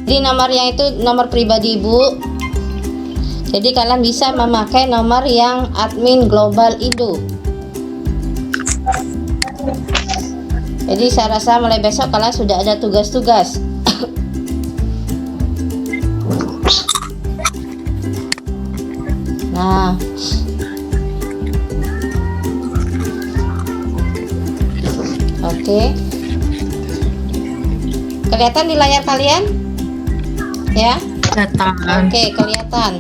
Di nomornya itu nomor pribadi Ibu. Jadi kalian bisa memakai nomor yang admin Global Indo. Jadi saya rasa mulai besok kalian sudah ada tugas-tugas. Nah, oke. Kelihatan di layar kalian? Ya? Kelihatan. Oke, kelihatan.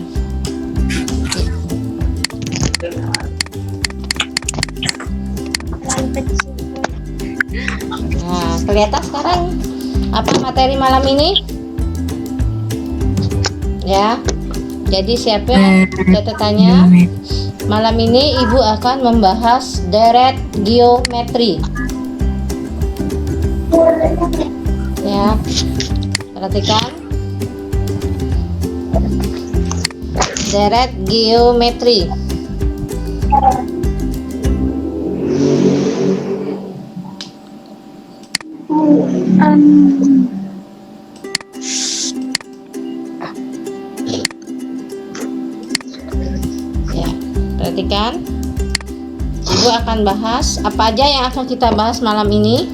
Nah, kelihatan sekarang apa materi malam ini? Ya. Jadi siapin catatannya. Malam ini Ibu akan membahas deret geometri. Ya. Perhatikan. Deret geometri. Ya, perhatikan. Ibu akan bahas apa aja yang akan kita bahas malam ini.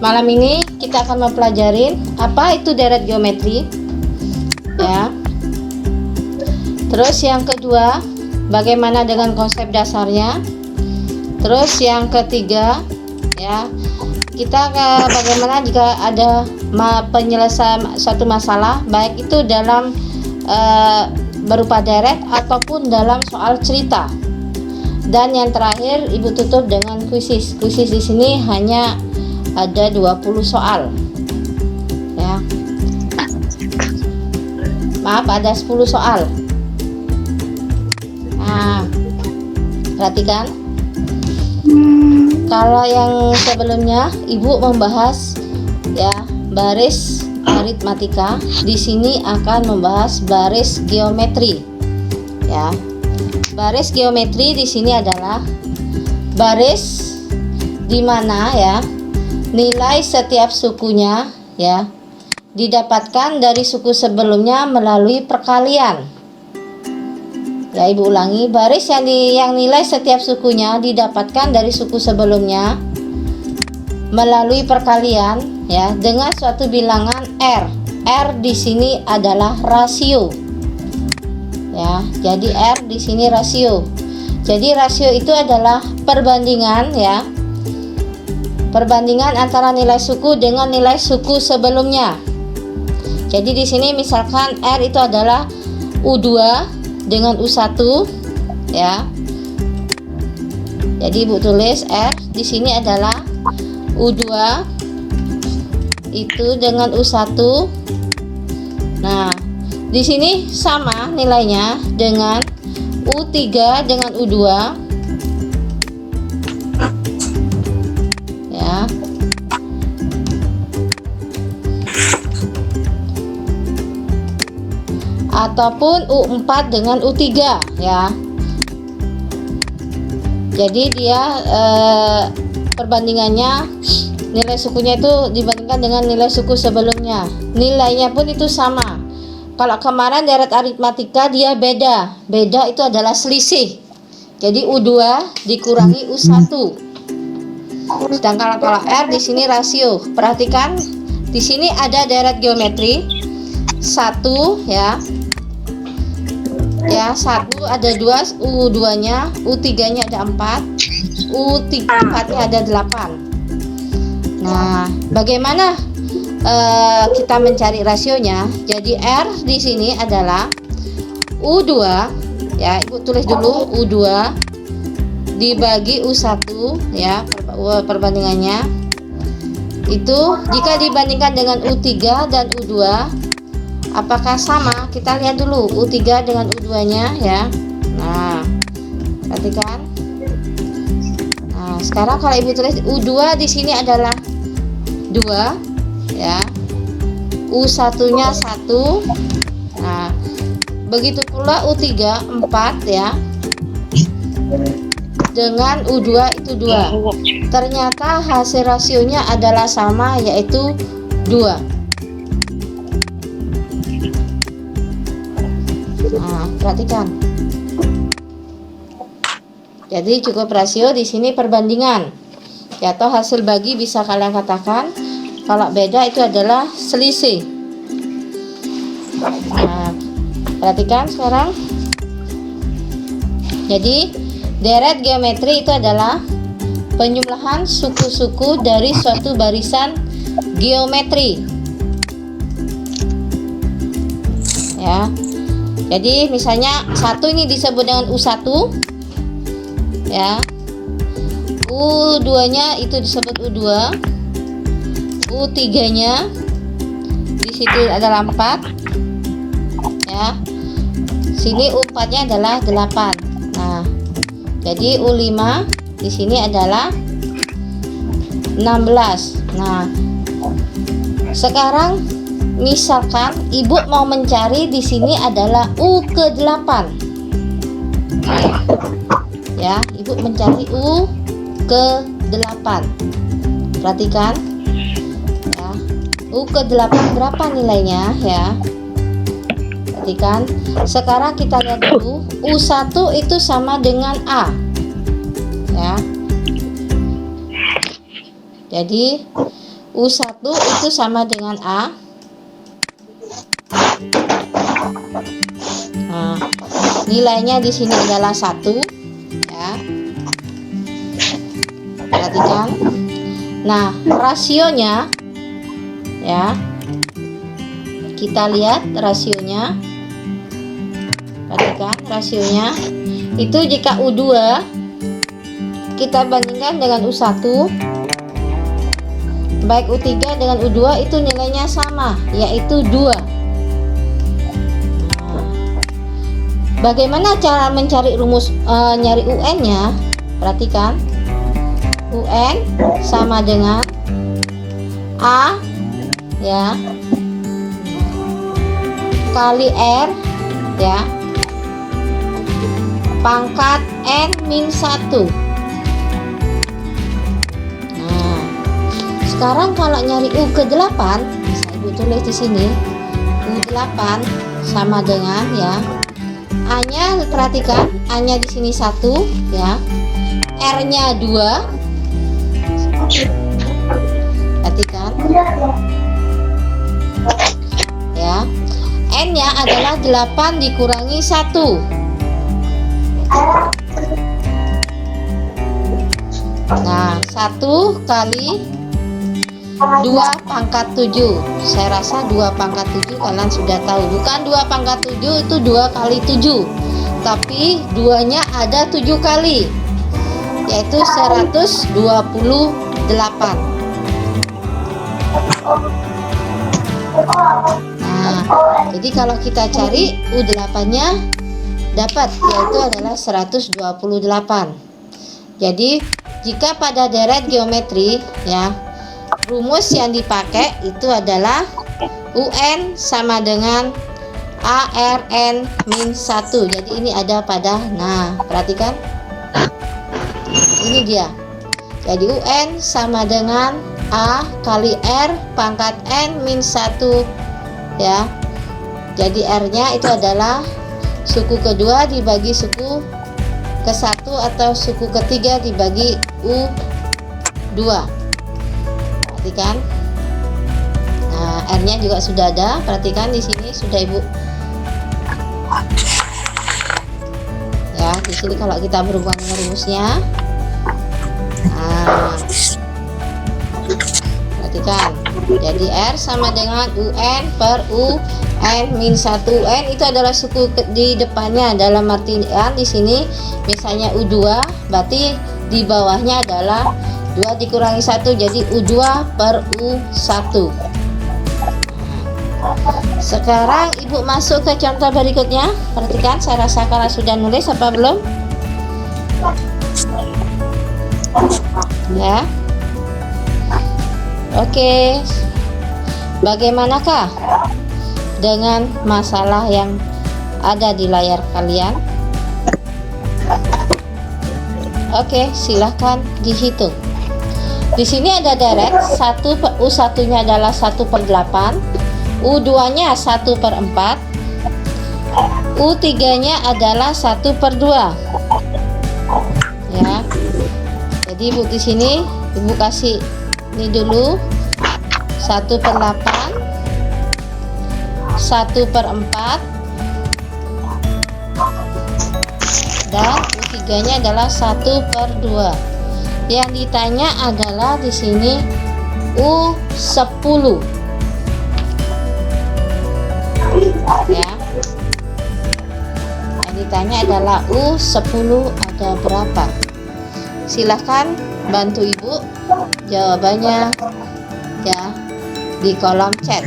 Malam ini kita akan mempelajari apa itu deret geometri. Ya. Terus yang kedua, bagaimana dengan konsep dasarnya. Terus yang ketiga, ya, kita bagaimana jika ada penyelesaian suatu masalah, baik itu dalam berupa deret ataupun dalam soal cerita. Dan yang terakhir Ibu tutup dengan kuisis. Kuisis di sini hanya ada 20 soal. Ya. Maaf, ada 10 soal. Nah, perhatikan. Kalau yang sebelumnya Ibu membahas ya baris aritmatika, di sini akan membahas baris geometri. Ya. Baris geometri di sini adalah baris di mana ya nilai setiap sukunya ya didapatkan dari suku sebelumnya melalui perkalian. Ya, Ibu ulangi, baris yang nilai setiap sukunya didapatkan dari suku sebelumnya melalui perkalian ya dengan suatu bilangan R. R di sini adalah rasio. Ya, jadi R di sini rasio. Jadi rasio itu adalah perbandingan ya. Perbandingan antara nilai suku dengan nilai suku sebelumnya. Jadi di sini misalkan R itu adalah U2 dengan U1 ya. Jadi Ibu tulis R di sini adalah U2 itu dengan U1. Nah, di sini sama nilainya dengan U3 dengan U2 ya. Ataupun U4 dengan U3 ya. Jadi dia perbandingannya nilai sukunya itu dibandingkan dengan nilai suku sebelumnya. Nilainya pun itu sama. Kalau kemarin deret aritmatika dia beda. Beda itu adalah selisih. Jadi U2 dikurangi U1. Sedangkan kalau R di sini rasio. Perhatikan di sini ada deret geometri 1 ya. Ya, 1 ada 2, U2-nya, U3-nya ada 4, U4-nya ada 8. Nah, bagaimana kita mencari rasionya? Jadi R di sini adalah U2 ya, Ibu tulis dulu U2 dibagi U1 ya, perbandingannya. Itu jika dibandingkan dengan U3 dan U2 apakah sama? Kita lihat dulu U3 dengan U2-nya ya. Nah, perhatikan. Nah, sekarang kalau Ibu tulis U2 di sini adalah 2 ya. U1-nya 1. Nah, begitu pula U3 4 ya. Dengan U2 itu 2. Ternyata hasil rasionya adalah sama, yaitu 2. Perhatikan. Jadi cukup rasio di sini perbandingan. Ya, atau hasil bagi bisa kalian katakan. Kalau beda itu adalah selisih. Nah, perhatikan sekarang. Jadi deret geometri itu adalah penjumlahan suku-suku dari suatu barisan geometri. Ya. Jadi misalnya satu ini disebut dengan U1. Ya. U2-nya itu disebut U2. U3-nya di situ adalah 4. Ya. Sini U4-nya adalah 8. Nah, jadi U5 di sini adalah 16. Nah, sekarang misalkan ibu mau mencari di sini adalah U ke-8. Ya, ibu mencari U ke-8. Perhatikan. Ya. U ke-8 berapa nilainya ya? Perhatikan. Sekarang kita lihat dulu. U1 itu sama dengan A. Ya. Jadi U1 itu sama dengan A. Nah, nilainya di sini adalah 1. Ya. Perhatikan. Nah, rasionya ya. Kita lihat rasionya. Perhatikan rasionya. Itu jika U2 kita bandingkan dengan U1, baik U3 dengan U2 itu nilainya sama, yaitu 2. Nah, bagaimana cara mencari rumus nyari UN-nya? Perhatikan. UN sama dengan A ya kali R ya pangkat N min 1. Nah, sekarang kalau nyari U ke-8, bisa ibu tulis di sini. U8 sama dengan ya A-nya, perhatikan A-nya di sini 1 ya. R-nya 2. Perhatikan. Ya. N-nya adalah 8 dikurangi 1. Nah, 1 kali 2 pangkat 7. Saya rasa 2 pangkat 7 kalian sudah tahu. Bukan 2 pangkat 7, itu 2 kali 7. Tapi 2-nya ada 7 kali, yaitu 128. Nah, jadi kalau kita cari U8-nya dapat, yaitu adalah 128. Jadi jika pada deret geometri ya, rumus yang dipakai itu adalah UN sama dengan ARN min 1. Jadi ini ada pada, nah perhatikan, ini dia. Jadi UN sama dengan A kali R pangkat N min 1 ya. Jadi R-nya itu adalah suku kedua dibagi suku ke-1 atau suku ketiga dibagi U2. Perhatikan. Nah, R-nya juga sudah ada. Perhatikan di sini sudah Ibu. Ya, di sini kalau kita berhubungan dengan rumusnya. Nah, perhatikan. Jadi R sama dengan UN per UN min 1. UN itu adalah suku di depannya, dalam artian di sini misalnya U2, berarti di bawahnya adalah 2 dikurangi 1, jadi U2 per U1. Sekarang Ibu masuk ke contoh berikutnya. Perhatikan, saya rasa kalian sudah nulis apa belum? Ya. Oke. Bagaimanakah dengan masalah yang ada di layar kalian? Oke, silahkan dihitung. Di sini ada deret U1-nya adalah 1/8, U2-nya 1/4, U3 nya adalah 1/2 ya. Jadi Ibu di sini Ibu kasih ini dulu 1/8, 1/4, dan U3 nya adalah 1/2. Yang ditanya adalah di sini U10 ya. Yang ditanya adalah U10 ada berapa? Silahkan bantu Ibu jawabannya ya di kolom chat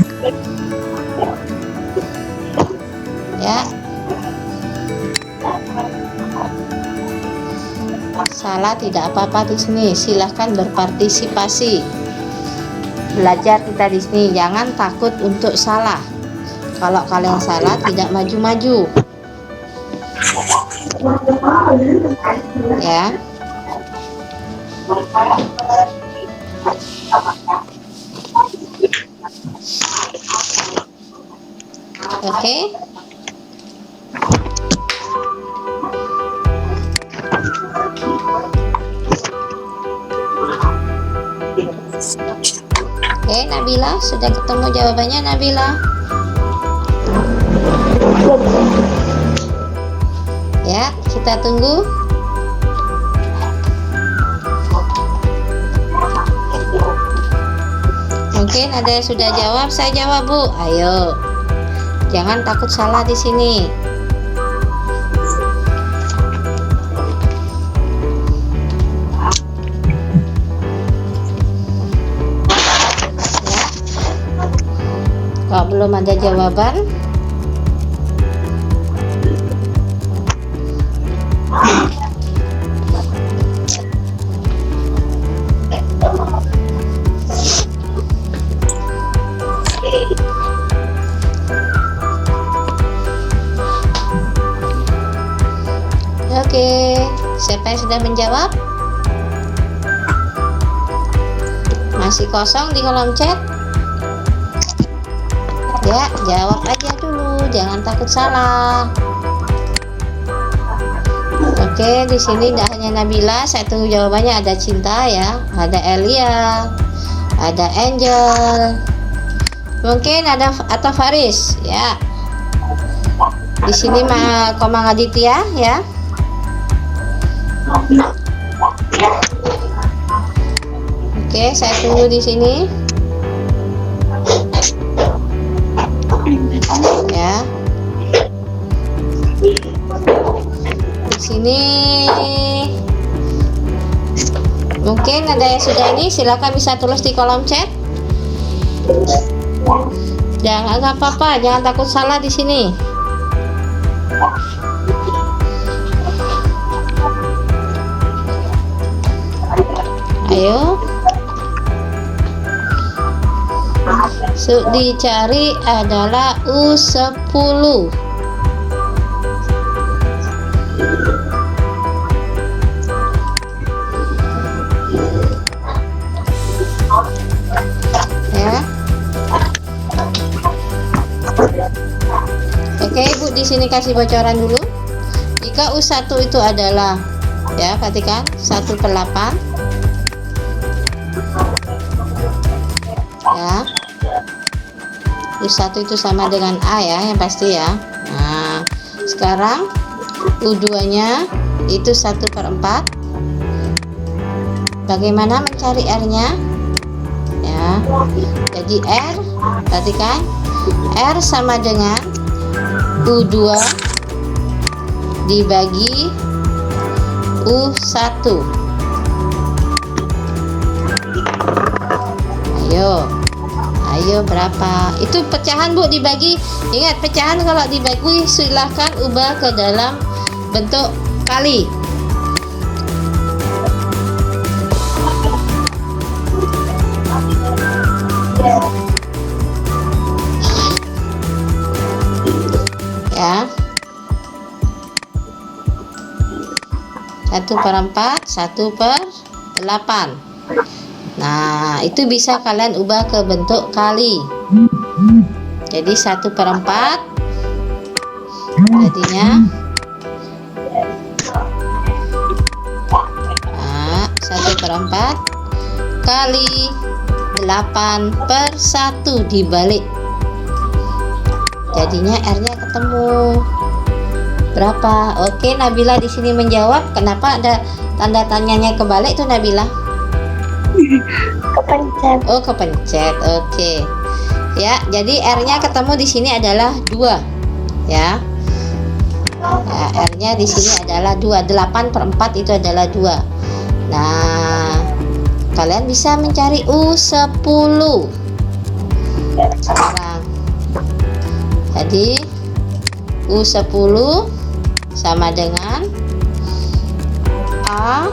ya. Salah tidak apa-apa di sini, silahkan berpartisipasi. Belajar kita di sini, jangan takut untuk salah. Kalau kalian salah tidak maju-maju ya. Oke. Oke, Nabila, sudah ketemu jawabannya, Nabila? Ya, kita tunggu. Mungkin ada yang sudah jawab, saya jawab, Bu. Ayo. Jangan takut salah di sini. Kalau belum ada jawaban, oke, siapa yang sudah menjawab? Masih kosong di kolom chat? Ya, jawab aja dulu, jangan takut salah. Oke, di sini tidak hanya Nabila, saya tunggu jawabannya. Ada Cinta ya, ada Elia, ada Angel, mungkin ada atau Faris ya. Di sini Komang Aditya ya. Oke, saya tunggu di sini. Ya. Di sini mungkin ada yang sudah ini, silakan bisa tulis di kolom chat. Jangan, nggak apa-apa, jangan takut salah di sini. Ayo. Dicari adalah U10. Ya. Oke, Ibu di sini kasih bocoran dulu. Jika U1 itu adalah ya, perhatikan 1/8 ya. U1 itu sama dengan A ya, yang pasti ya. Nah, sekarang U2 nya itu 1/4. Bagaimana mencari R nya ya? Jadi R, perhatikan, R sama dengan U2 dibagi U1. Ayo berapa? Itu pecahan, Bu, dibagi. Ingat, pecahan kalau dibagi silahkan ubah ke dalam bentuk kali. Ya. 1/4, 1/8. Nah, itu bisa kalian ubah ke bentuk kali. Jadi 1/4 Jadinya 1/4 kali 8/1 dibalik. Jadinya R-nya ketemu berapa? Oke, Nabila di sini menjawab. Kenapa ada tanda tanyanya kebalik tuh, Nabila? Kepencet. Oh, kepencet. Oke. Ya, jadi R-nya ketemu di sini adalah 2. Ya. Ya, R-nya di sini adalah 2. 8/4 itu adalah 2. Nah, kalian bisa mencari U10 sekarang. Jadi U10 sama dengan A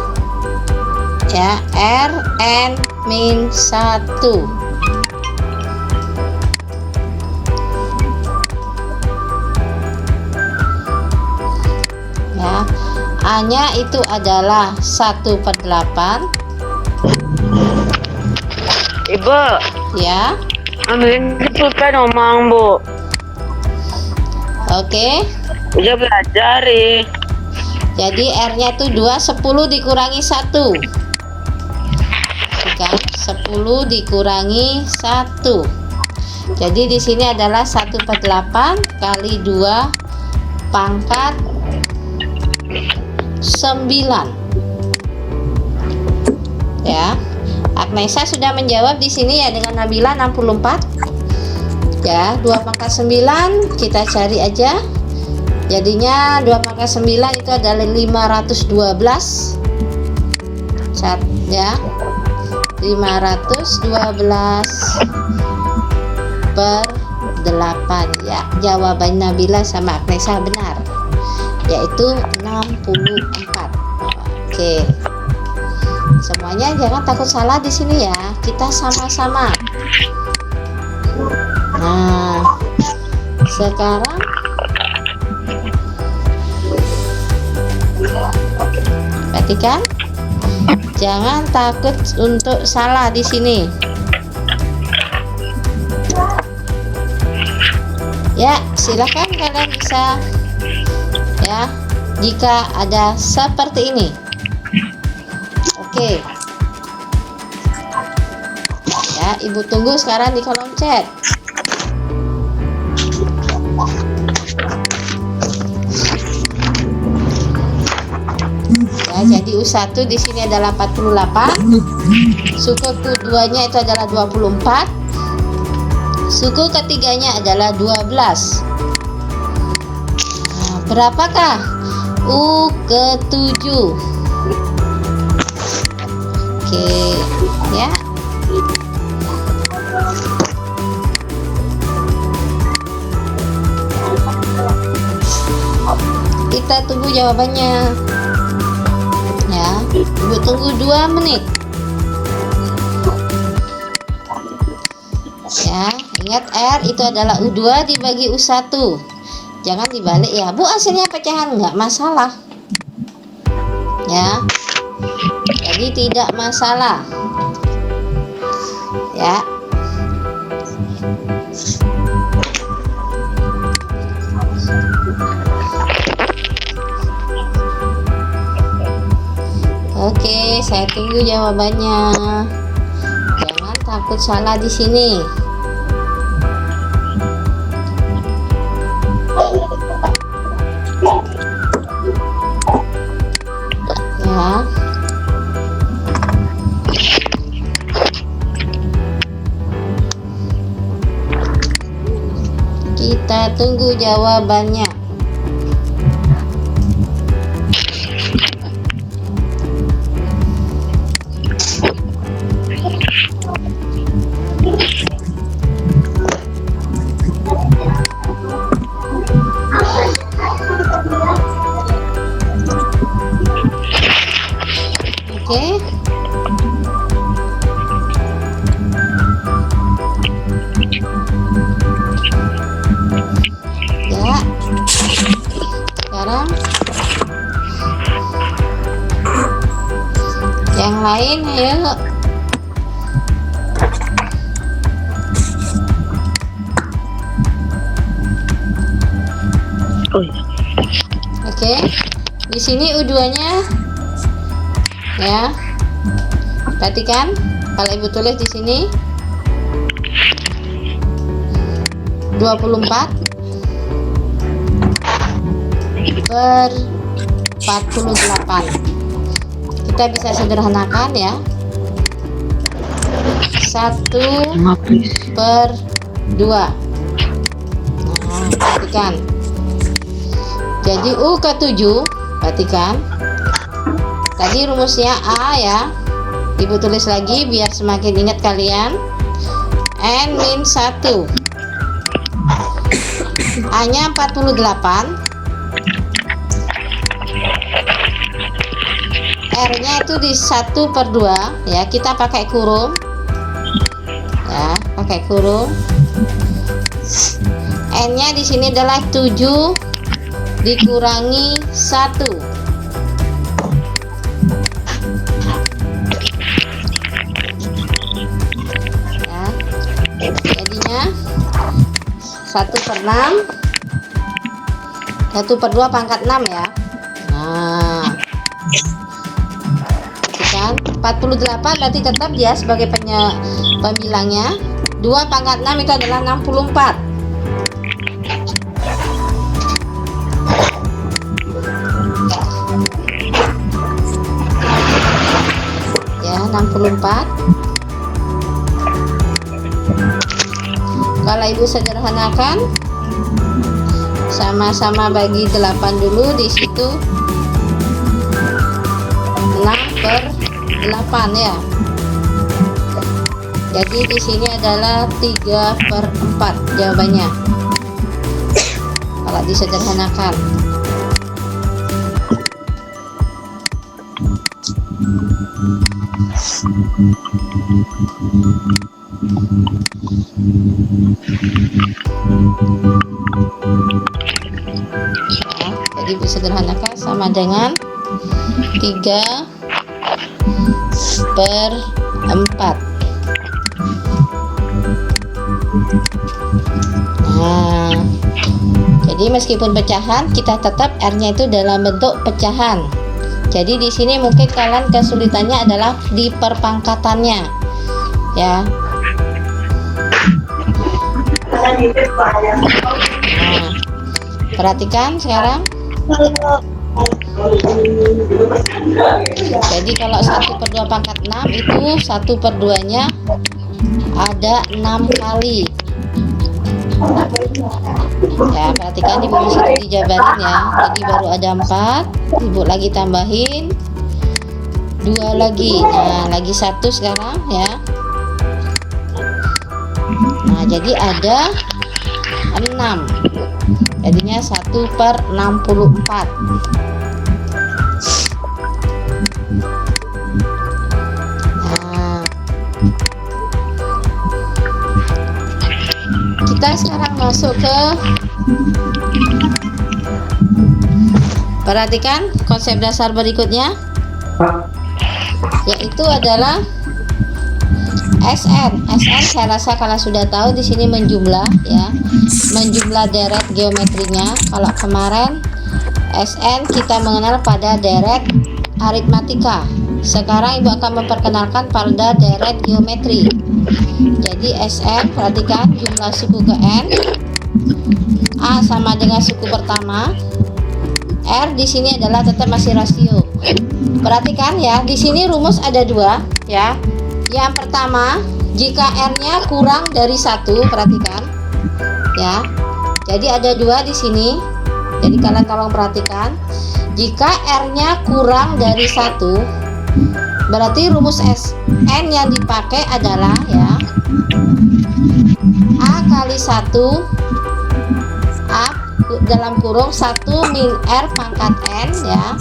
ya, Rn min 1. Ya, A-nya itu adalah 1/8. Ibu, Ya, ambilin pulpen omang, Bu. oke. Udah belajar nih. Jadi R-nya itu 2, 10 dikurangi 1. Kan 10 dikurangi 1. Jadi di sini adalah 1/8 kali 2 pangkat 9. Ya. Agnesa sudah menjawab di sini ya dengan Nabila 64. Ya, 2/9 kita cari aja. Jadinya 2/9 itu adalah 512. Ya. 512 per 8. Ya, jawaban Nabila sama Agnesa benar, yaitu 64. Oke. Semuanya jangan takut salah di sini ya. Kita sama-sama. Nah, sekarang perhatikan. Jangan takut untuk salah di sini. Ya, silakan kalian bisa ya jika ada seperti ini. Oke. Ya, Ibu tunggu sekarang di kolom chat. Ya, jadi U1 di sini adalah 48. Suku keduanya itu adalah 24. Suku ketiganya adalah 12. Nah, berapakah U ke-7? Oke, ya. Kita tunggu jawabannya. Ya, Ibu tunggu 2 menit. Ya, ingat R itu adalah U2 dibagi U1. Jangan dibalik ya. Bu, hasilnya pecahan nggak masalah. Ya. Jadi tidak masalah. Ya. Oke, saya tunggu jawabannya. Jangan takut salah di sini. Ya. Kita tunggu jawabannya. Oke. Ya. Sekarang yang lain ayo. Oke. Di sini U2-nya ya. Perhatikan, kalau Ibu tulis di sini 24 per 48. Kita bisa sederhanakan ya. 1 per 2. Nah, perhatikan. Jadi U ke-7, perhatikan. Tadi rumusnya A ya. Ibu tulis lagi biar semakin ingat kalian. N-1. A-nya 48. R-nya itu di 1 per 2 ya. Kita pakai kurung. Ya, pakai kurung. N-nya di sini adalah 7 dikurangi 1. Ya. Jadinya 1 per 6. 1 per 2 pangkat 6 ya. Nah, kan 48 berarti tetap dia sebagai pembilangnya. 2 pangkat 6 itu adalah 64. Ya, 64. Kalau Ibu sederhanakan, sama-sama bagi 8 dulu, di situ 6 per 8 ya. Jadi di sini adalah 3 per 4 jawabannya. Kalau disederhanakan. Ya, jadi disederhanakan sama dengan 3 per 4. Nah, jadi meskipun pecahan, kita tetap R-nya itu dalam bentuk pecahan. Jadi di sini mungkin kalian kesulitannya adalah di perpangkatannya, ya. Nah, perhatikan sekarang. Jadi kalau 1 per 2 pangkat 6 itu 1 per 2 nya ada 6 kali. Ya, perhatikan Ibu di situ dijabarin ya. Jadi baru ada 4, Ibu lagi tambahin 2 lagi. Nah, lagi 1 sekarang ya. Nah, jadi ada 6. Jadinya 1 per 64. Nah, kita sekarang masuk ke, perhatikan konsep dasar berikutnya, yaitu adalah SN. SN saya rasa kalian sudah tahu, di sini menjumlah ya, menjumlah deret geometrinya. Kalau kemarin SN kita mengenal pada deret aritmatika. Sekarang Ibu akan memperkenalkan pada deret geometri. Jadi SN, perhatikan jumlah suku ke N. A sama dengan suku pertama. R di sini adalah tetap masih rasio. Perhatikan ya, di sini rumus ada 2 ya. Yang pertama, jika R-nya kurang dari 1, perhatikan ya. Jadi ada 2 di sini. Jadi kalian tolong perhatikan. Jika R-nya kurang dari 1, berarti rumus SN yang dipakai adalah ya A kali 1 A dalam kurung 1 min R pangkat N ya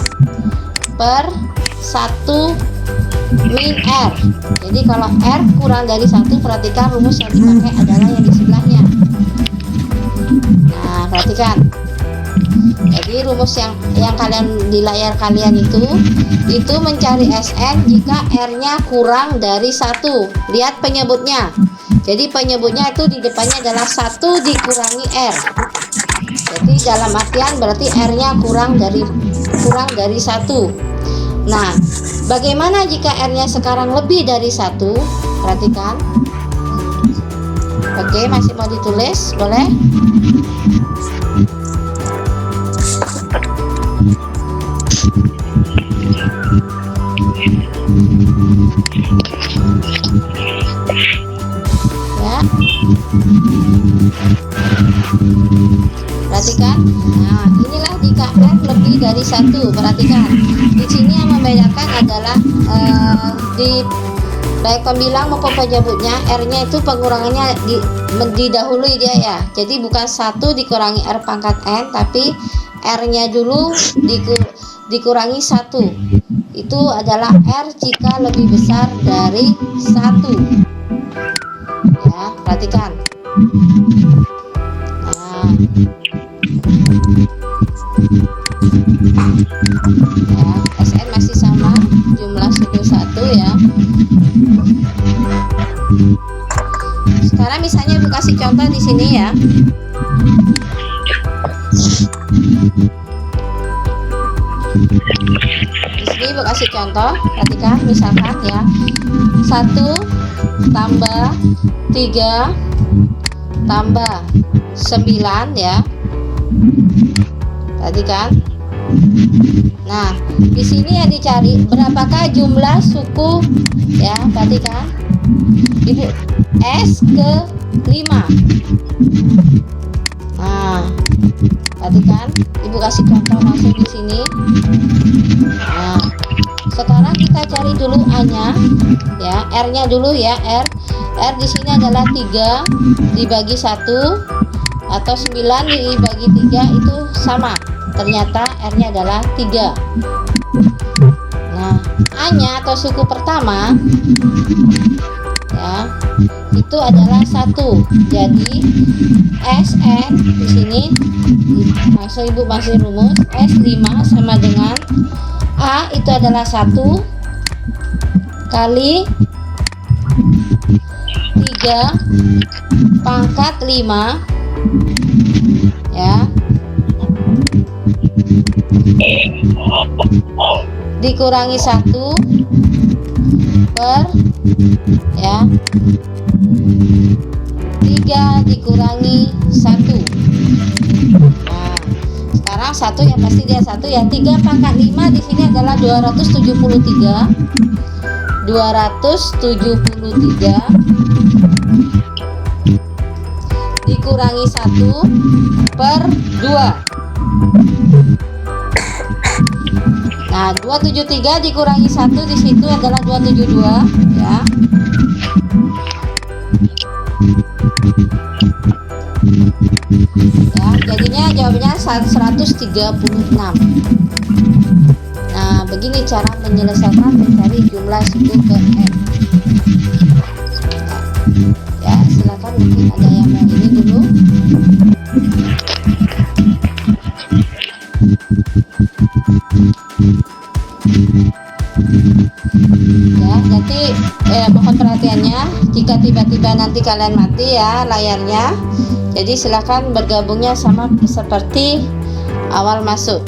per 1 min R. Jadi kalau R kurang dari 1, perhatikan rumus yang dipakai adalah yang di sebelahnya. Nah, perhatikan. Jadi rumus yang kalian di layar kalian itu mencari SN jika R-nya kurang dari 1. Lihat penyebutnya. Jadi penyebutnya itu di depannya adalah 1 dikurangi R. Jadi dalam artian berarti R-nya kurang dari 1. Nah, bagaimana jika R-nya sekarang lebih dari 1? Perhatikan. Oke, masih mau ditulis? Boleh? Ya. Perhatikan. Nah, inilah jika R lebih dari 1. Perhatikan. Di sini yang membedakan adalah di baik pembilang maupun penyebutnya, R-nya itu pengurangannya didahului dia ya. Jadi bukan 1 dikurangi R pangkat N, tapi R-nya dulu dikurangi 1. Itu adalah R jika lebih besar dari 1. Ya, perhatikan. Nah, ya, SN masih sama, jumlah suku 1 ya. Sekarang misalnya Ibu kasih contoh di sini ya. Di sini Ibu kasih contoh, perhatikan misalkan ya. 1 tambah 3 tambah 9 ya. Perhatikan. Nah, di sini yang dicari berapakah jumlah suku ya, perhatikan. Ibu S ke 5. Nah, perhatikan, Ibu kasih contoh langsung di sini. Nah, sekarang kita cari dulu A-nya ya, R-nya dulu ya, R di sini adalah 3 dibagi 1 atau 9 dibagi 3 itu sama. Ternyata R-nya adalah 3. Nah, A-nya atau suku pertama ya, itu adalah 1. Jadi SN di sini langsung Ibu masih rumus S5 sama dengan A itu adalah 1 kali 3 pangkat 5 ya, dikurangi 1 per ya 3 dikurangi 1. Nah, sekarang 1 yang pasti dia 1 ya. 3 pangkat 5 di sini adalah 273 dikurangi 1 per 2. Nah, 273 dikurangi 1 di situ adalah 272 ya. Ya, jadinya jawabannya 136. Nah, begini cara menyelesaikan mencari jumlah suku ke M. Ya, silakan mungkin ada yang mau ini dulu. Ya, nanti mohon perhatiannya jika tiba-tiba nanti kalian mati ya layarnya. Jadi silakan bergabungnya sama seperti awal masuk.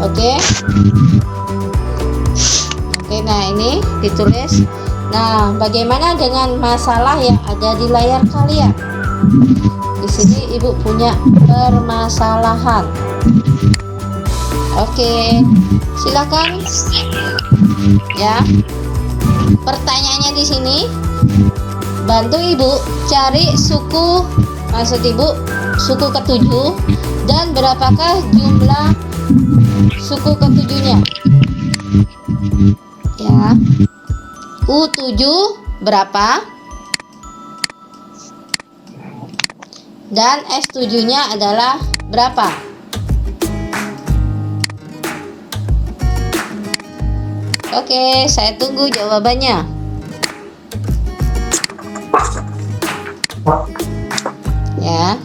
Oke. Oke, nah ini ditulis. Nah, bagaimana dengan masalah yang ada di layar kalian? Di sini Ibu punya permasalahan. Oke, silakan ya. Pertanyaannya di sini, bantu Ibu cari suku, maksud Ibu suku ke-7 dan berapakah jumlah suku ke-7-nya ya. U7 berapa dan S7-nya adalah berapa? Oke, saya tunggu jawabannya. Ya.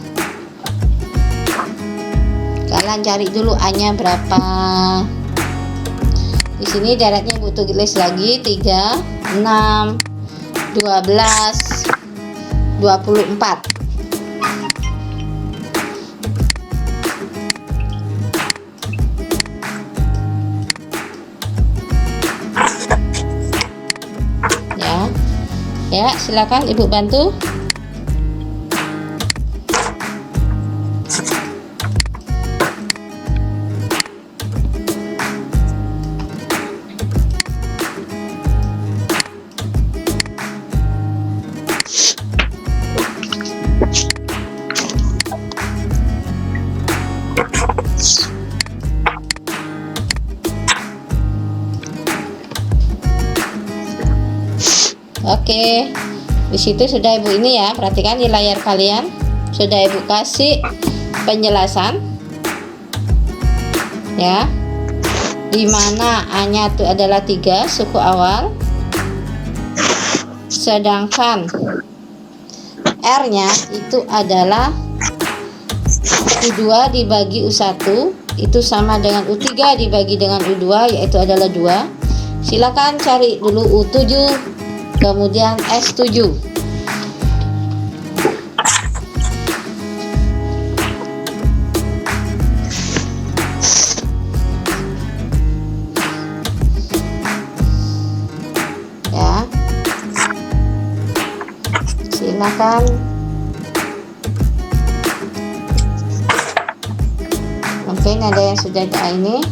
Kalian cari dulu A-nya berapa. Di sini deretnya Ibu tulis lagi 3, 6, 12, 24. Ya, silakan Ibu bantu. Oke, di situ sudah Ibu ini ya, perhatikan di layar kalian sudah Ibu kasih penjelasan ya, dimana A-nya itu adalah 3 suku awal, sedangkan R-nya itu adalah U2 dibagi U1 itu sama dengan U3 dibagi dengan U2, yaitu adalah 2. Silakan cari dulu U7 kemudian S7. Ya, silakan. Mungkin ada yang sudah ada ini.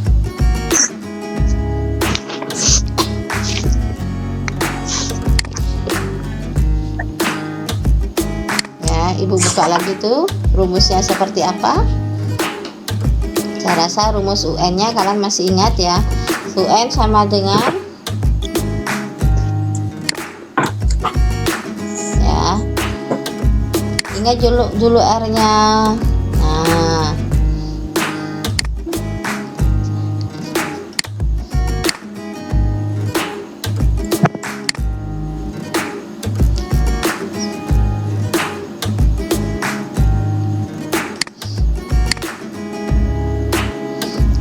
Ibu buka lagi tuh rumusnya seperti apa. Saya rasa rumus UN-nya kalian masih ingat ya. UN sama dengan ya, ingat dulu R-nya. Nah,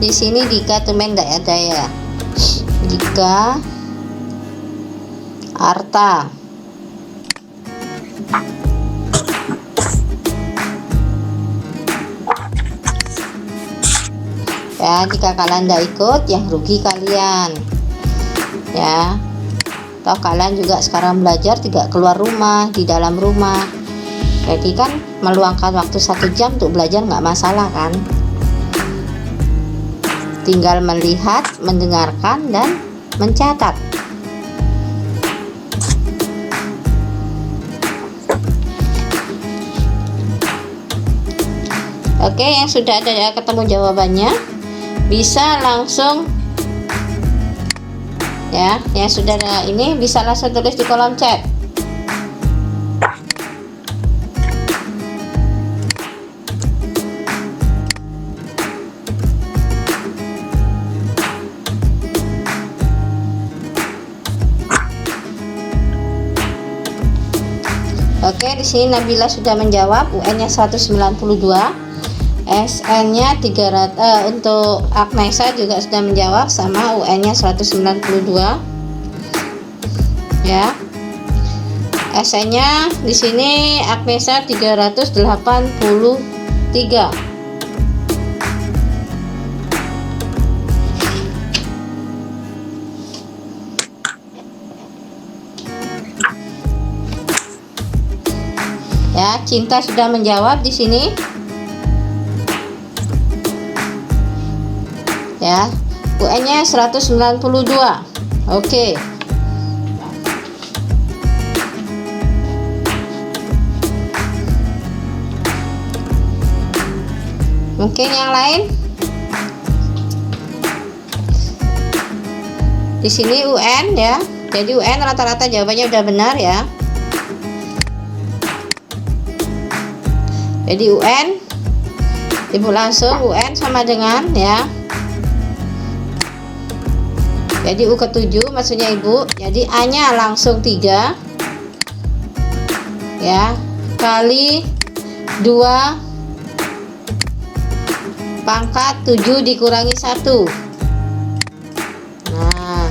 di sini jika temen tidak ada ya, jika arta ya, jika kalian tidak ikut yang rugi kalian ya. Atau kalian juga sekarang belajar tidak keluar rumah, di dalam rumah, jadi kan meluangkan waktu 1 jam untuk belajar nggak masalah kan, tinggal melihat, mendengarkan, dan mencatat. Oke, yang sudah ada ya ketemu jawabannya bisa langsung ya, yang sudah ada ini bisa langsung tulis di kolom chat. Oke, di sini Nabila sudah menjawab, UN-nya 192, SN-nya 300. Untuk Agnesa juga sudah menjawab sama, UN-nya 192. Ya. SN-nya di sini Agnesa 383. Ya, Cinta sudah menjawab di sini. Ya, UN-nya 192. Oke. Mungkin yang lain? Di sini UN ya. Jadi UN rata-rata jawabannya udah benar ya. Jadi UN, Ibu langsung UN sama dengan ya. Jadi U ke-7 maksudnya Ibu. Jadi A-nya langsung 3 ya, kali 2 pangkat 7 dikurangi 1. Nah,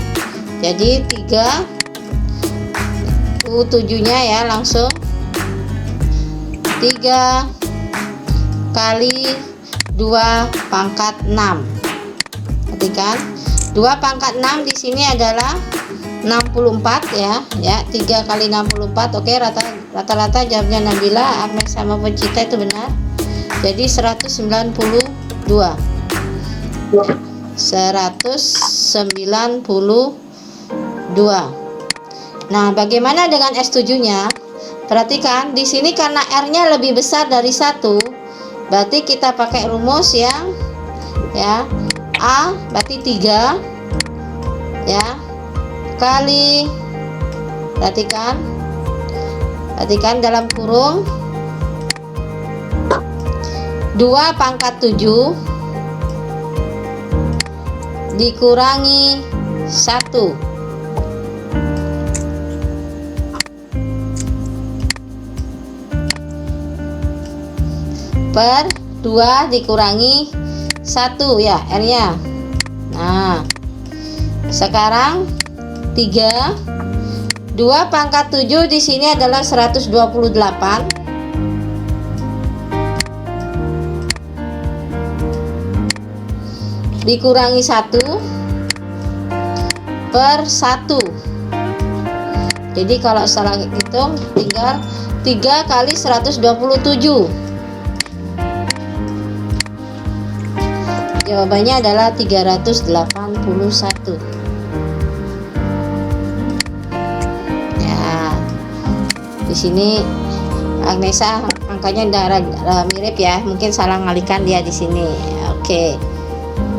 jadi 3 U7 nya ya langsung 3 kali 2 pangkat 6. Perhatikan, 2 pangkat 6 di sini adalah 64 ya 3 kali 64. Oke, rata-rata jawabnya Nabila, Agnes sama Pencita itu benar. Jadi 192. Nah, bagaimana dengan S7-nya? Perhatikan di sini karena R-nya lebih besar dari 1, berarti kita pakai rumus yang A berarti 3 ya kali, perhatikan dalam kurung 2 pangkat 7 dikurangi 1 per 2 dikurangi 1 ya R-nya. Nah, sekarang 2 pangkat 7 di sini adalah 128 dikurangi 1 per 1. Jadi kalau salah hitung tinggal 3 kali 127. Jawabannya adalah 381. Ya, di sini Agnesa angkanya udah mirip ya, mungkin salah ngalikan dia di sini. Oke,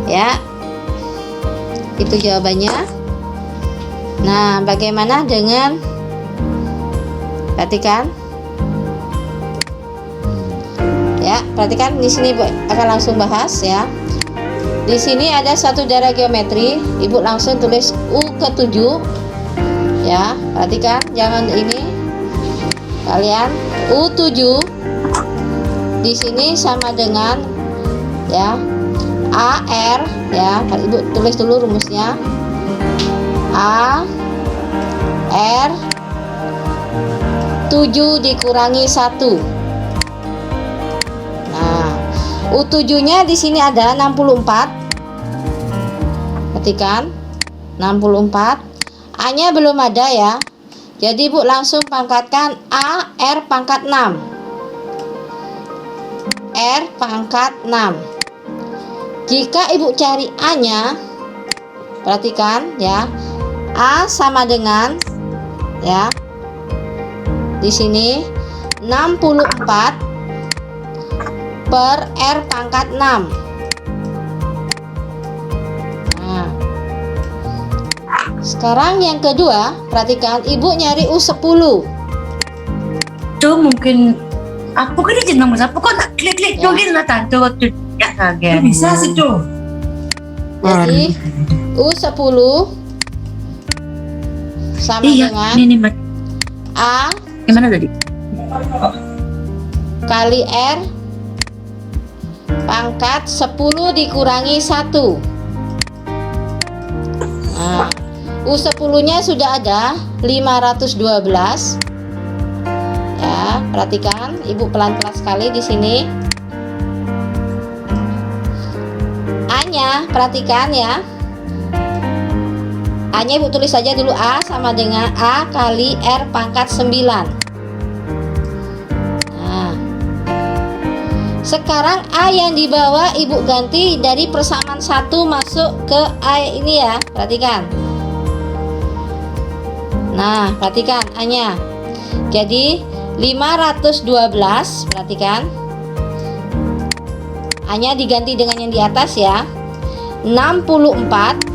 ya, itu jawabannya. Nah, bagaimana dengan, perhatikan ya, perhatikan di sini akan langsung bahas ya. Di sini ada satu darah geometri, Ibu langsung tulis U ke-7 ya. Perhatikan, jangan ini, kalian U7 di sini sama dengan ya AR ya. Ibu tulis dulu rumusnya. A R 7 dikurangi 1. Nah, U7-nya di sini ada 64. Perhatikan, 64. A-nya belum ada ya. Jadi Ibu langsung pangkatkan A R pangkat 6. R pangkat 6. Jika Ibu cari A-nya, perhatikan ya. A sama dengan ya. Di sini 64 per R pangkat 6. Nah, sekarang yang kedua, perhatikan Ibu nyari U10. Itu mungkin aku kan izin nomor apa kok tak klik-klik Ya. jogging lah tante waktu ya kaget. Bisa sih tuh. Jadi U10 sama Iya, dengan ini Mas. A Gimana tadi? kali R pangkat 10 dikurangi 1. Nah, U10-nya sudah ada 512. Ya, perhatikan, Ibu pelan-pelan sekali di sini. A-nya, perhatikan ya. A-nya Ibu tulis saja dulu, A sama dengan A kali R pangkat 9. Nah, sekarang A yang di bawah Ibu ganti dari persamaan 1 masuk ke A ini ya. Perhatikan. Nah, perhatikan A-nya. Jadi 512, perhatikan. A-nya diganti dengan yang di atas ya. 64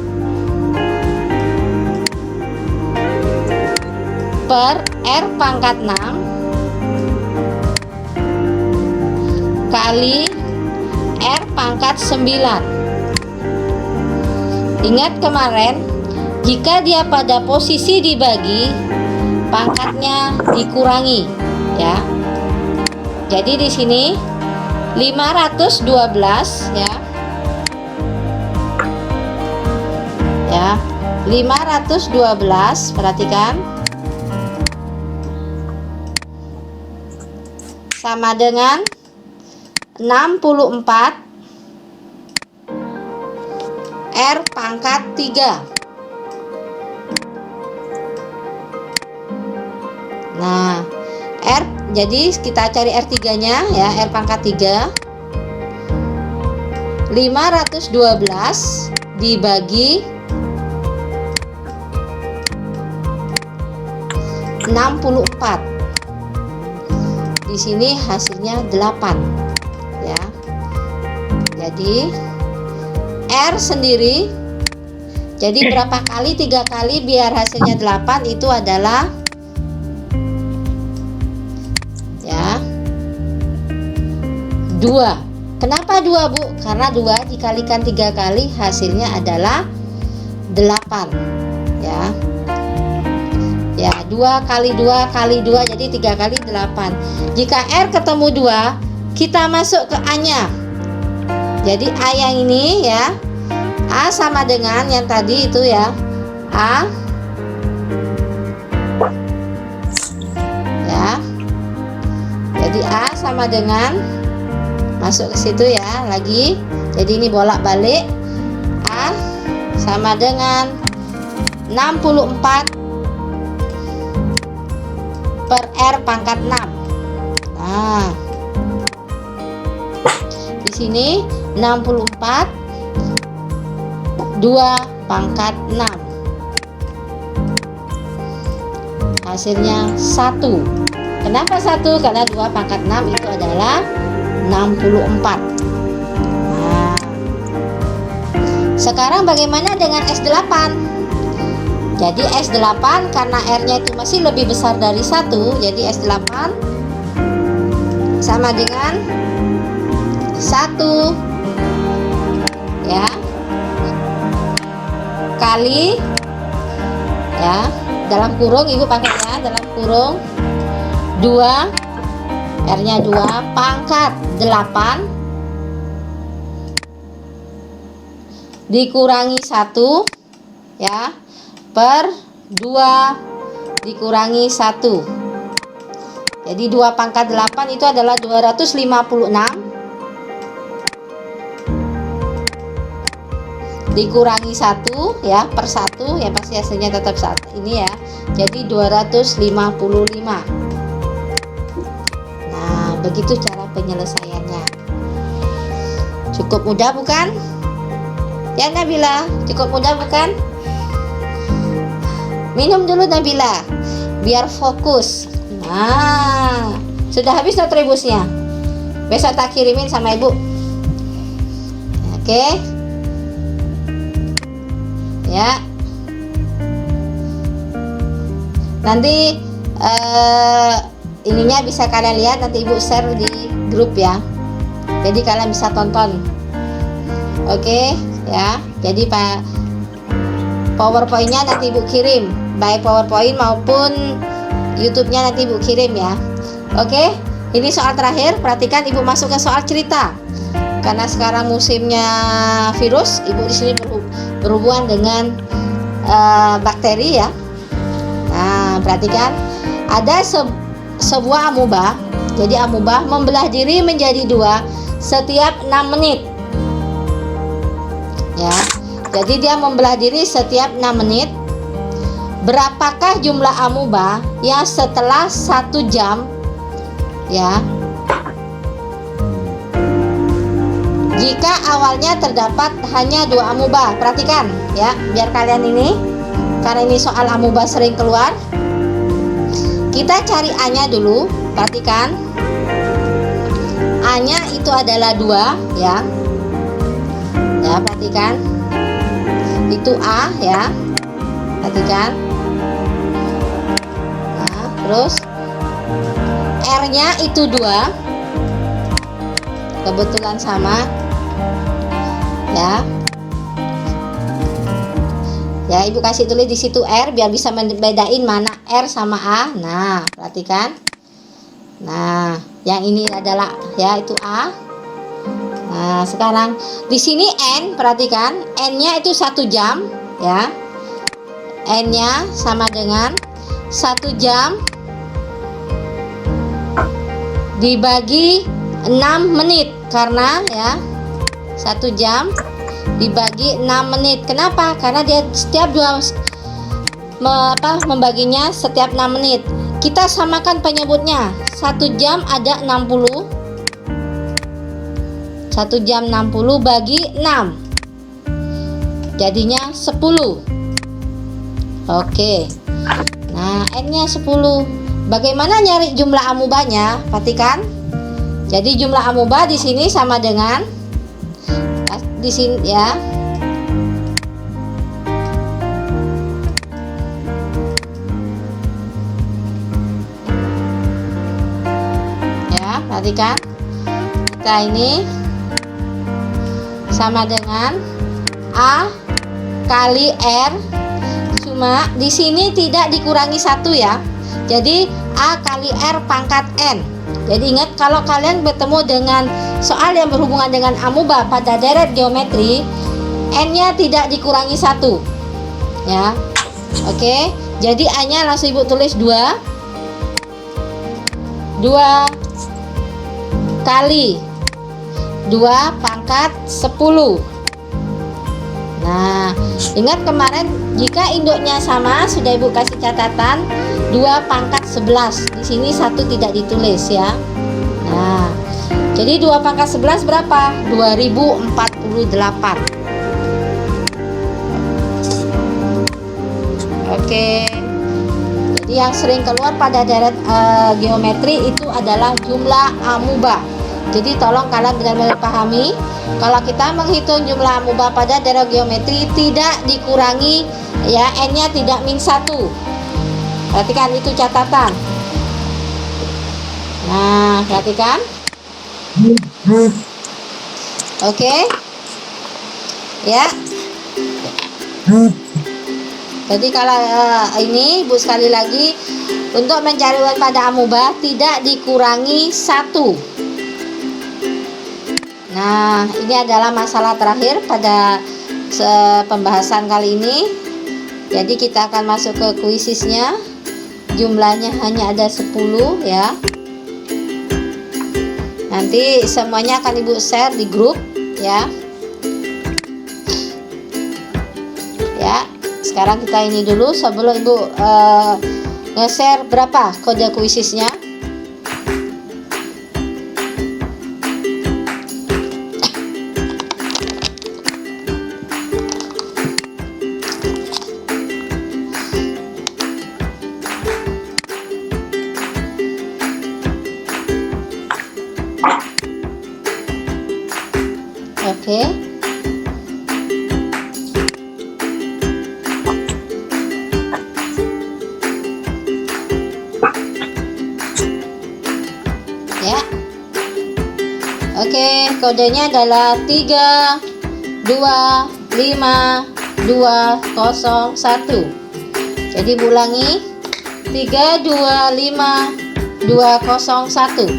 per R pangkat 6 kali R pangkat 9. Ingat kemarin, jika dia pada posisi dibagi, pangkatnya dikurangi ya. Jadi di sini 512 ya. Ya, 512, perhatikan. Sama dengan 64 R pangkat 3. Nah, R, jadi kita cari R3-nya ya, R pangkat 3. 512 dibagi 64. Di sini hasilnya 8 ya. Jadi R sendiri, jadi berapa kali 3 kali biar hasilnya 8 itu adalah ya 2. Kenapa 2, Bu? Karena 2 dikalikan 3 kali hasilnya adalah 8 ya. Ya, 2 kali 2 kali 2 jadi 3 kali 8. Jika R ketemu 2, kita masuk ke A-nya. Jadi A yang ini ya, A sama dengan yang tadi itu ya, A ya. Jadi A sama dengan, masuk ke situ ya lagi. Jadi ini bolak-balik. A sama dengan 64 per R pangkat 6. Nah, di sini 64 2 pangkat 6. Hasilnya 1. Kenapa 1? Karena 2 pangkat 6 itu adalah 64. Nah, sekarang bagaimana dengan S8? Jadi S8 karena R-nya itu masih lebih besar dari 1, jadi S8 sama dengan 1 ya kali ya, dalam kurung Ibu pakai ya, dalam kurung 2, R-nya 2 pangkat 8 dikurangi 1 ya, per 2 dikurangi 1. Jadi 2 pangkat 8 itu adalah 256 dikurangi 1 ya, per 1 ya, pasti hasilnya tetap saat ini ya. Jadi 255. Nah, begitu cara penyelesaiannya. Cukup mudah bukan? Ya Nabila, cukup mudah bukan? Minum dulu Nabila biar fokus. Nah, sudah habis notribusnya. Besok tak kirimin sama Ibu. Oke. Ya. Nanti ininya bisa kalian lihat, nanti Ibu share di grup ya. Jadi kalian bisa tonton. Oke, ya. Jadi Pak, PowerPoint-nya nanti Ibu kirim, baik PowerPoint maupun YouTube-nya nanti Ibu kirim ya. Oke, ini soal terakhir. Perhatikan, Ibu masuk ke soal cerita. Karena sekarang musimnya virus, Ibu di sini berhubungan dengan bakteri ya. Nah, perhatikan, ada sebuah amuba. Jadi amuba membelah diri menjadi 2 setiap 6 menit. Ya. Jadi dia membelah diri setiap 6 menit. Berapakah jumlah amuba yang setelah 1 jam ya, jika awalnya terdapat hanya 2 amuba? Perhatikan ya, biar kalian ini, karena ini soal amuba sering keluar, kita cari A-nya dulu. Perhatikan, A-nya itu adalah 2 ya. Ya, perhatikan. Itu A ya, perhatikan. Nah, terus R-nya itu 2, kebetulan sama ya. Ya, Ibu kasih tulis di situ R biar bisa membedain mana R sama A. Nah, perhatikan. Nah, yang ini adalah ya itu A. Nah, sekarang di sini N, perhatikan, N-nya itu 1 jam ya. N-nya sama dengan 1 jam dibagi 6 menit, karena ya 1 jam dibagi 6 menit. Kenapa? Karena dia setiap membaginya setiap 6 menit. kita samakan penyebutnya. 1 jam ada 60. 1 jam 60 bagi 6. Jadinya 10. Oke. Nah, N-nya 10. Bagaimana nyari jumlah amubanya? Perhatikan. Jadi jumlah amuba di sini sama dengan di sini ya. Ya, perhatikan. Kita ini sama dengan A kali R, cuma di sini tidak dikurangi 1 ya. Jadi A kali R pangkat N. Jadi ingat, kalau kalian bertemu dengan soal yang berhubungan dengan amuba pada deret geometri, N-nya tidak dikurangi 1 ya. Oke, jadi A-nya langsung Ibu tulis 2 kali 2 pangkat 10. Nah, ingat kemarin jika induknya sama sudah Ibu kasih catatan 2 pangkat 11. Di sini 1 tidak ditulis ya. Nah, jadi 2 pangkat 11 berapa? 2048. Oke. Jadi yang sering keluar pada deret geometri itu adalah jumlah amuba. Jadi tolong kalian benar-benar pahami, kalau kita menghitung jumlah amuba pada deret geometri tidak dikurangi ya, N-nya tidak min 1. Perhatikan, itu catatan. Nah, perhatikan. Oke. Ya. Jadi kalau ini Ibu sekali lagi, untuk mencari UN pada amuba tidak dikurangi 1. Nah, ini adalah masalah terakhir pada pembahasan kali ini. Jadi kita akan masuk ke kuisisnya. Jumlahnya hanya ada 10 ya. Nanti semuanya akan Ibu share di grup ya. Ya, sekarang kita ini dulu sebelum Ibu nge-share berapa kode kuisisnya. Oke. Ya. Oke, kodenya adalah 325201. Jadi ulangi, 325201.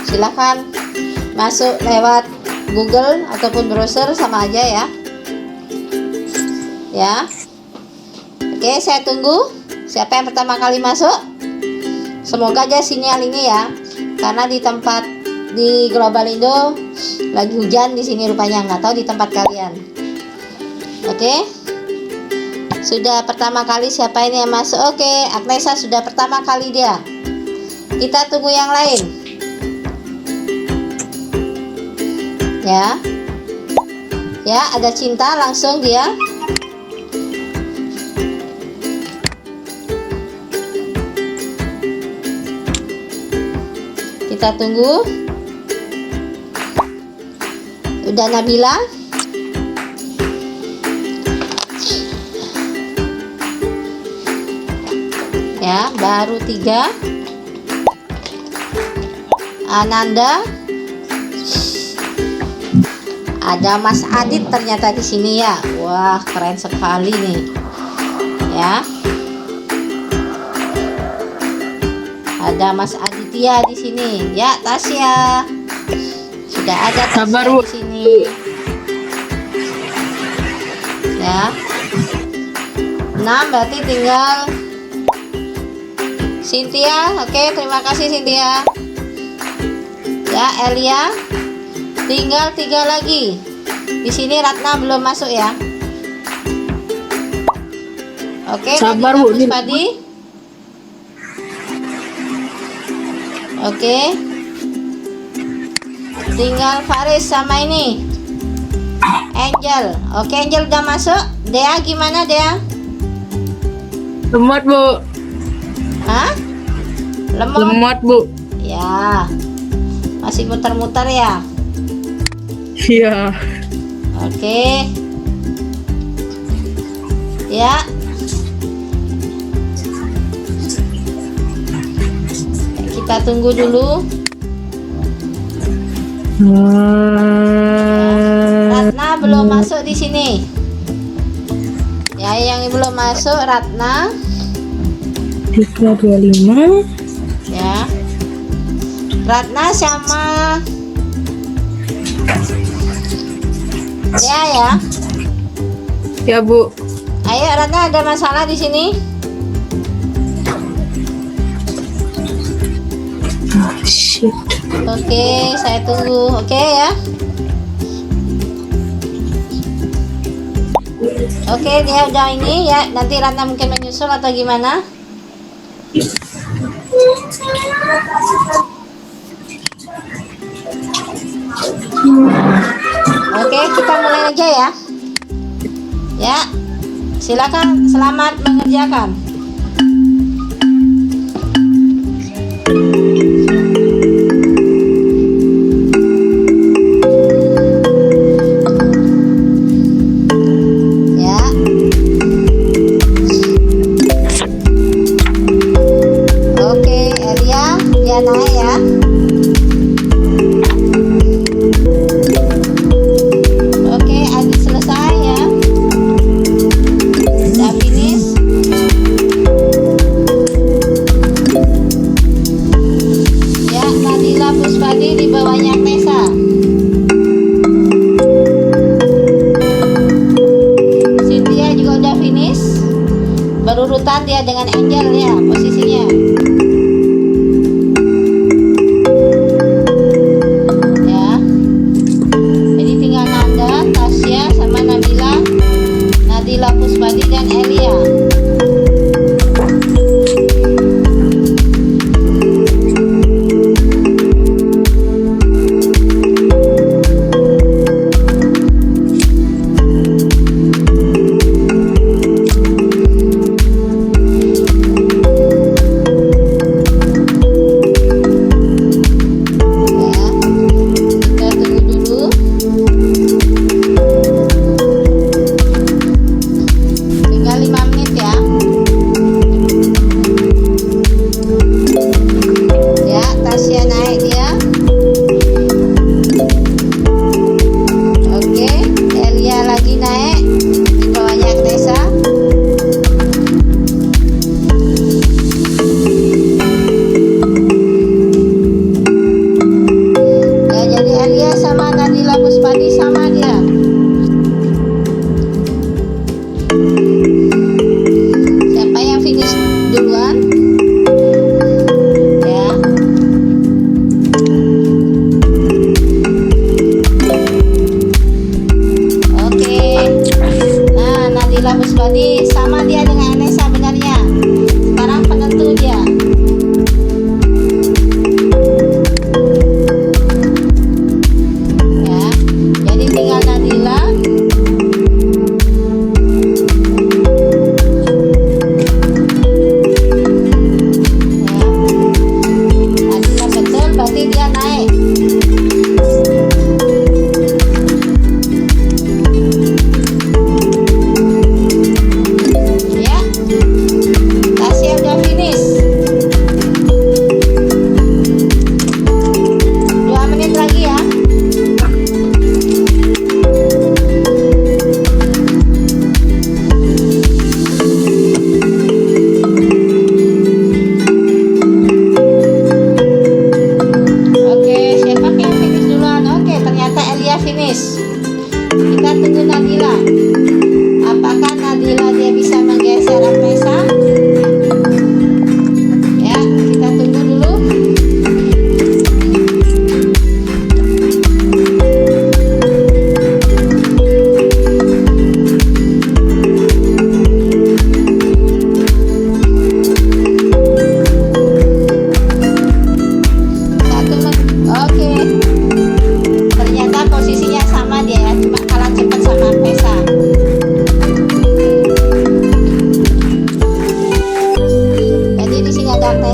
Silahkan masuk lewat Google ataupun browser sama aja ya. Ya. Oke, saya tunggu. Siapa yang pertama kali masuk? Semoga aja sinyal ini ya. Karena di tempat di Global Indo lagi hujan di sini rupanya, nggak tahu di tempat kalian. Oke. Sudah pertama kali siapa ini yang masuk? Oke, Agnesa sudah pertama kali dia. Kita tunggu yang lain. Ya. Ya, ada Cinta langsung dia. Kita tunggu. Udah Nabila. Ya, baru 3. Ananda. Ada Mas Adit ternyata di sini ya. Wah, keren sekali nih. Ya. Ada Mas Aditya di sini. Ya, Tasya. Sudah ada Tasya di sini. Ya. 6 berarti tinggal Cynthia. Oke, terima kasih Cynthia. Ya, Elia. Tinggal 3 lagi. Di sini Ratna belum masuk ya. Oke, sabar Bu. Padi. Oke. Tinggal Faris sama ini Angel. Oke, Angel udah masuk. Dea gimana Dea? Lemot, Bu. Hah? Lemot? Lemot, Bu. Ya. Masih muter-muter ya. Iya. Oke. Ya. Kita tunggu dulu. Ratna belum masuk di sini. Ya, yang belum masuk Ratna. 325. Ya. Ratna sama ya. Ya, Bu. Ayo Ratna, ada masalah di sini? Shit. Oke, saya tunggu. Oke ya. Oke, dia udah ini ya. Nanti Ratna mungkin menyusul atau gimana? Oke, kita mulai aja ya. Ya, silakan, selamat mengerjakan. Ya. Oke, Elia, dia naik ya. Oke, Adi selesai ya. Udah finish. Ya, Nadila Puspadi di bawahnya Nesa. Cynthia juga udah finish. Berurutan dia dengan Angel ya posisinya.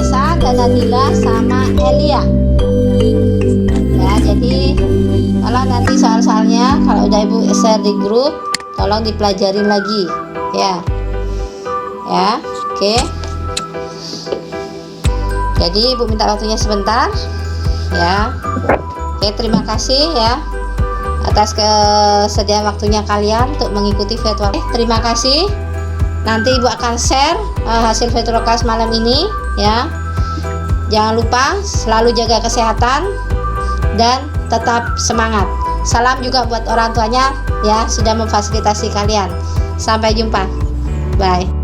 Vanessa, dan Danila sama Elia. Ya, jadi kalau nanti soal-soalnya kalau udah Ibu share di grup, tolong dipelajarin lagi ya. Ya, oke. Jadi Ibu minta waktunya sebentar ya. Oke, terima kasih ya atas kesediaan waktunya kalian untuk mengikuti virtual. Terima kasih. Nanti Ibu akan share hasil virtual class malam ini ya. Jangan lupa selalu jaga kesehatan dan tetap semangat. Salam juga buat orang tuanya ya, sudah memfasilitasi kalian. Sampai jumpa. Bye.